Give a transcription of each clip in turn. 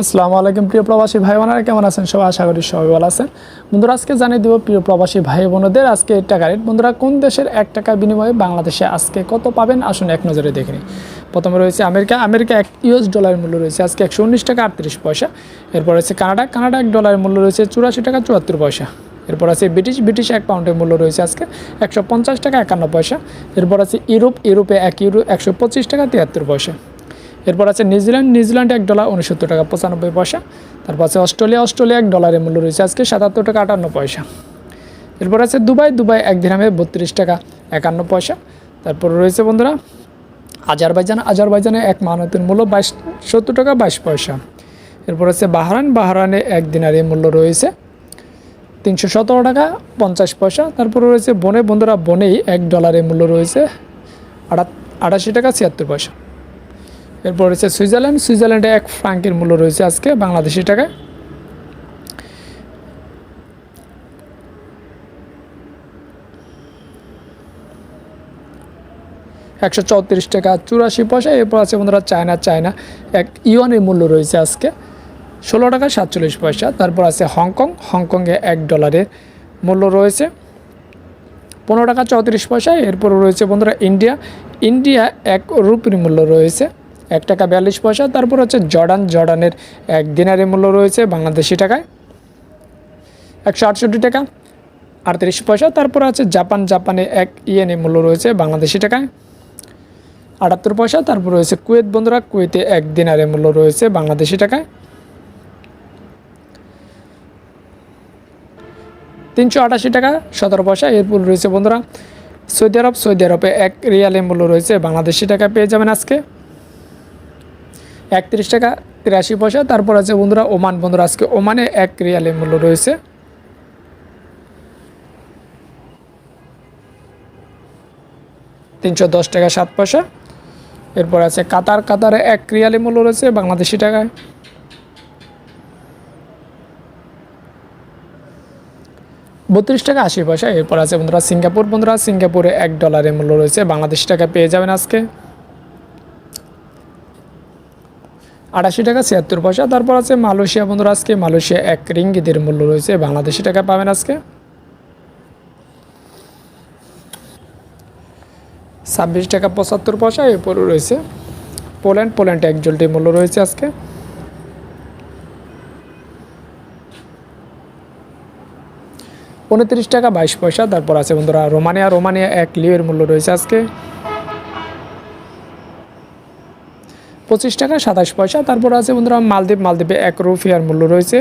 আসসালামু আলাইকুম প্রিয় প্রবাসী ভাই বোনেরা, কেমন আছেন সবাই? আশা করি সবাই ভালো আছেন। বন্ধুরা, আজকে জানিয়ে দেব প্রিয় প্রবাসী ভাই বোনদের আজকে টাকা রেট। বন্ধুরা, কোন দেশের 1 টাকার বিনিময়ে বাংলাদেশে আজকে কত পাবেন আসুন এক নজরে দেখে নিই। প্রথমে রয়েছে আমেরিকা 1 ইউএস ডলারের মূল্য রয়েছে আজকে 119 টাকা 38 পয়সা। এরপর রয়েছে কানাডা 1 ডলারের মূল্য রয়েছে 84 টাকা 74 পয়সা। এরপর আছে ব্রিটিশ 1 পাউন্ডের মূল্য রয়েছে আজকে 150 টাকা 51 পয়সা। এরপর আছে ইউরোপে 1 ইউরো 125 টাকা 73 পয়সা। এরপর আছে নিউজিল্যান্ড 1 ডলার 69 টাকা 95 পয়সা। তারপর আছে অস্ট্রেলিয়া 1 ডলারের মূল্য রয়েছে আজকে 77 টাকা 58 পয়সা। এরপর আছে দুবাই 1 দিরহামে 32 টাকা 51 পয়সা। তারপর রয়েছে বন্ধুরা আজারবাইজানে 1 মানতের মূল্য 70 টাকা 22 পয়সা। এরপর আছে বাহরাইনে 1 দিনারের মূল্য রয়েছে 317 টাকা 50 পয়সা। তারপর রয়েছে বনেই 1 ডলারের মূল্য রয়েছে 88 টাকা 76 পয়সা। এরপর রয়েছে সুইজারল্যান্ডে 1 ফ্রাঙ্কের মূল্য রয়েছে আজকে বাংলাদেশি টাকায় 134 টাকা 84 পয়সা। এরপর আছে বন্ধুরা চায়না 1 ইউয়ানের মূল্য রয়েছে আজকে 16 টাকা 47 পয়সা। তারপর আছে হংকংয়ে 1 ডলারের মূল্য রয়েছে 15 টাকা 34 পয়সা। এরপর রয়েছে বন্ধুরা ইন্ডিয়া 1 রুপির মূল্য রয়েছে 1 টাকা 42 পয়সা। তারপর হচ্ছে জর্ডানের 1 দিনারের মূল্য রয়েছে বাংলাদেশি টাকায় 168 টাকা 38 পয়সা। তারপর আছে জাপানে 1 ইয়েনের মূল্য রয়েছে বাংলাদেশি টাকায় 78 পয়সা। তারপর রয়েছে কুয়েতে 1 দিনারের মূল্য রয়েছে বাংলাদেশি টাকায় 388 টাকা 17 পয়সা। এরপর রয়েছে বন্ধুরা সৌদি আরবে 1 রিয়ালের মূল্য রয়েছে বাংলাদেশি টাকা পেয়ে যাবেন আজকে 31 টাকা 83 পয়সা। তারপর আছে বন্ধুরা ওমান। আজকে ওমানে 1 রিয়ালের মূল্য রয়েছে 310 টাকা 7 পয়সা। এরপর আছে কাতারে 1 রিয়ালের মূল্য রয়েছে বাংলাদেশি টাকায় 32 টাকা 80 পয়সা। এরপর আছে বন্ধুরা সিঙ্গাপুরে 1 ডলারের মূল্য রয়েছে বাংলাদেশি টাকা পেয়ে যাবেন আজকে 88 টাকা 76 পয়সা। তারপর আছে মালয়েশিয়া আজকে 1 রিঙ্গিতের মূল্য রয়েছে বাংলাদেশি টাকা পাবেন আজকে 26 টাকা 75 পয়সা। এরপর রয়েছে পোল্যান্ড 1 জোল্টির মূল্য রয়েছে আজকে 29 টাকা 22 পয়সা। তারপর আছে বন্ধুরা রোমানিয়া 1 লিওর মূল্য রয়েছে আজকে 25 টাকা 27 পয়সা। তারপর আছে বন্ধুরা মালদ্বীপে 1 রুপিয়ার মূল্য রয়েছে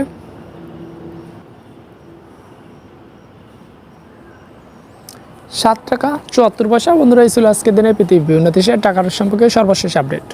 7 টাকা 74 পয়সা। বন্ধুরা, এই ছিল আজকের দিনে পৃথিবীর বিভিন্ন দেশের টাকার সম্পর্কে সর্বশেষ আপডেট।